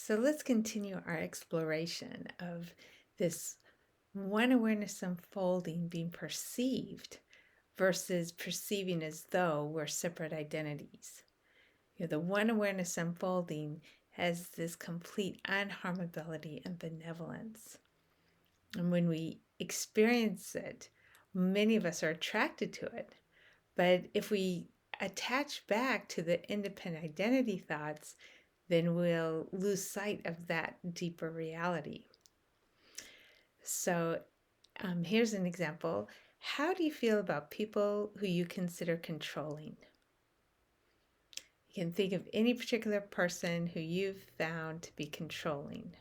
So let's continue our exploration of this one awareness unfolding being perceived versus perceiving as though we're separate identities. The one awareness unfolding has this complete unharmability and benevolence. And when we experience it, many of us are attracted to it. But if we attach back to the independent identity thoughts, then we'll lose sight of that deeper reality. So here's an example. How do you feel about people who you consider controlling? You can think of any particular person who you've found to be controlling.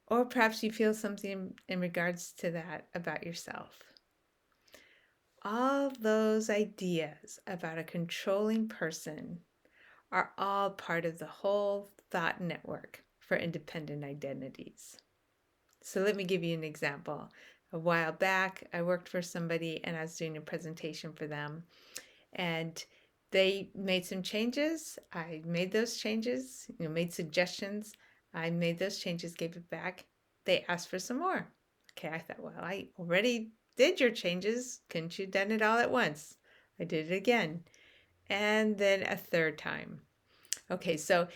Or perhaps you feel something in regards to that about yourself. All those ideas about a controlling person are all part of the whole thought network for independent identities. So let me give you an example. A while back, I worked for somebody and I was doing a presentation for them. And they made some changes. I made those changes, made suggestions. I made those changes, gave it back. They asked for some more. Okay, I thought, well, I already did your changes. Couldn't you have done it all at once? I did it again. And then a third time. Okay, so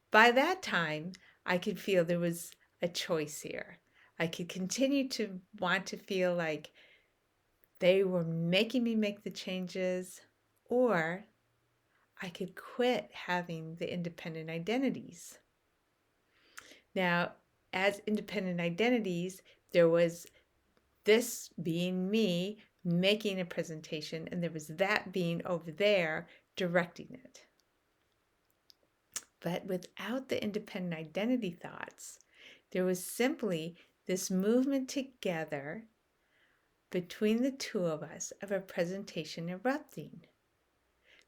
by that time, I could feel there was a choice here. I could continue to want to feel like they were making me make the changes, or I could quit having the independent identities. Now, as independent identities, there was this being me making a presentation, and there was that being over there directing it. But without the independent identity thoughts, there was simply this movement together between the two of us of a presentation erupting.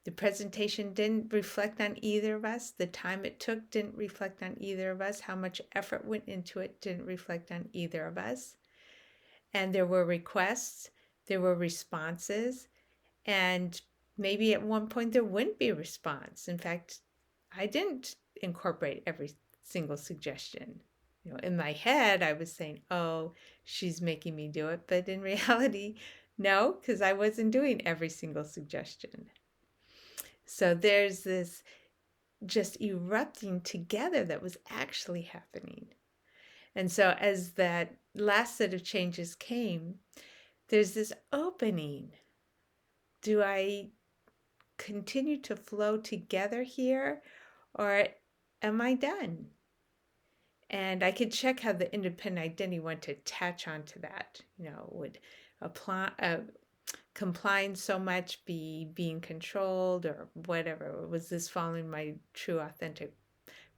The presentation didn't reflect on either of us. The time it took didn't reflect on either of us. How much effort went into it didn't reflect on either of us. And there were requests, there were responses, and maybe at one point there wouldn't be a response. In fact, I didn't incorporate every single suggestion. In my head, I was saying, oh, she's making me do it. But in reality, no, because I wasn't doing every single suggestion. So there's this just erupting together that was actually happening. And so as that last set of changes came, there's this opening. Do I continue to flow together here, or am I done? And I could check how the independent identity wanted to attach onto that. Would apply complying so much be being controlled or whatever? Was this following my true authentic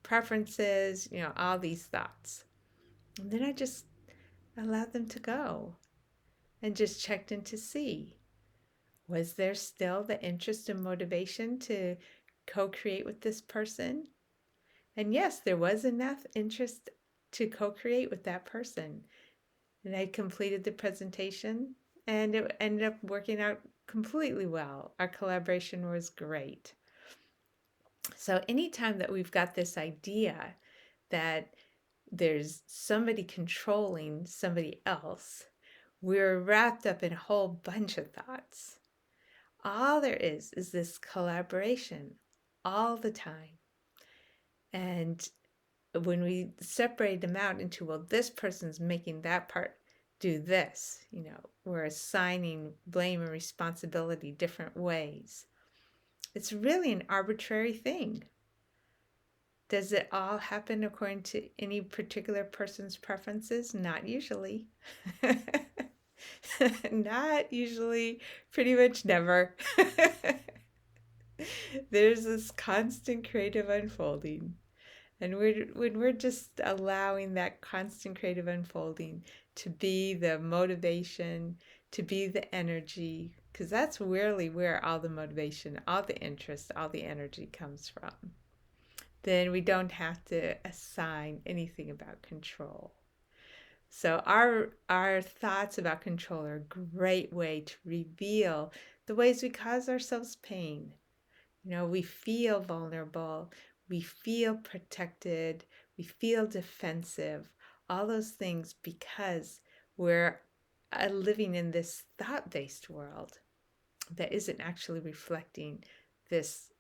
preferences? All these thoughts. And then I just allowed them to go and just checked in to see, was there still the interest and motivation to co-create with this person? And yes, there was enough interest to co-create with that person. And I completed the presentation and it ended up working out completely well. Our collaboration was great. So anytime that we've got this idea that there's somebody controlling somebody else, we're wrapped up in a whole bunch of thoughts. All there is this collaboration all the time. And when we separate them out into, well, this person's making that part do this, we're assigning blame and responsibility different ways. It's really an arbitrary thing. Does it all happen according to any particular person's preferences? Not usually. Not usually, pretty much never. There's this constant creative unfolding. And when we're just allowing that constant creative unfolding to be the motivation, to be the energy, because that's really where all the motivation, all the interest, all the energy comes from, then we don't have to assign anything about control. So our thoughts about control are a great way to reveal the ways we cause ourselves pain. We feel vulnerable. we feel protected, we feel defensive, all those things because we're living in this thought-based world that isn't actually reflecting this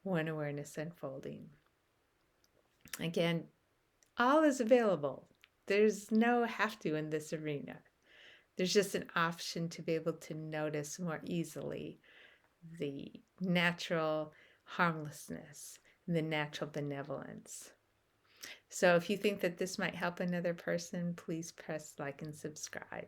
one awareness unfolding. Again, all is available. There's no have to in this arena. There's just an option to be able to notice more easily the natural harmlessness, the natural benevolence. So if you think that this might help another person, please press like and subscribe.